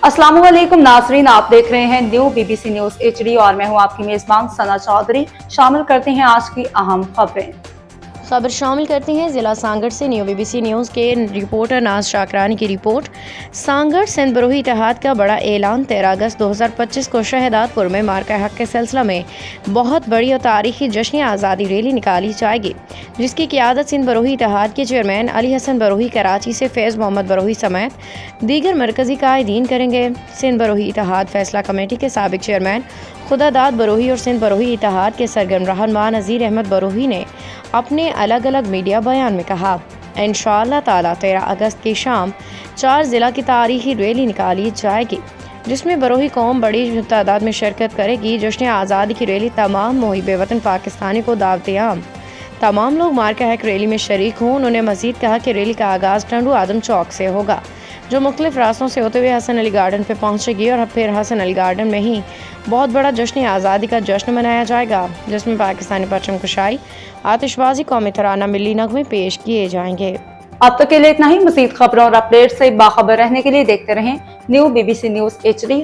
अस्सलाम वालेकुम नाजरीन, आप देख रहे हैं न्यू बीबीसी न्यूज HD और मैं हूं आपकी मेजबान सना चौधरी। शामिल करते हैं आज की अहम खबरें। खबर शामिल करती हैं ज़िला सांगड़ से न्यू बीबीसी न्यूज़ के रिपोर्टर नाज शाकरानी की रिपोर्ट। सांगड़ सिंध बरोही इत्तेहाद का बड़ा ऐलान 13 अगस्त 2025 को शहदादपुर में मार्का हक के सिलसिला में बहुत बड़ी और तारीखी जश्न आज़ादी रैली निकाली जाएगी, जिसकी क़ियादत सिंध बरोही इत्तेहाद के चेयरमैन अली हसन बरोही, कराची से फैज़ मोहम्मद बरोही समेत दीगर मरकज़ी कायदीन करेंगे। सिंध बरोही इत्तेहाद फैसला कमेटी के साबिक चेयरमैन खुदादाद बरोही और सिंध बरोही इत्तेहाद के सरगर्म रहनुमा नज़ीर अहमद बरोही ने अपने अलग अलग मीडिया बयान में कहा, इंशाअल्लाह ताला 13 अगस्त की शाम 4 ज़िला की तारीखी रैली निकाली जाएगी, जिसमें बरोही कौम बड़ी तादाद में शिरकत करेगी। जश्न आज़ादी की रैली तमाम मुहिब वतन पाकिस्तानी को दावत आम तमाम लोग मार्का हक रैली में शरीक हों। उन्होंने मज़ीद कहा कि रैली का आगाज़ टंडू आदम चौक से होगा, जो मुख्तलिफ रास्तों से होते हुए हसन अली गार्डन पे पहुंचेगी और फिर हसन अली गार्डन में ही बहुत बड़ा जश्न आज़ादी का जश्न मनाया जाएगा, जिसमें पाकिस्तानी परचम कुशाई, आतिशबाजी, कौमी तराना, मिली नगमे पेश किए जाएंगे। अब तक के लिए इतना ही। मज़ीद खबरों और अपडेट से बाखबर रहने के लिए देखते रहें न्यू बीबीसी न्यूज HD।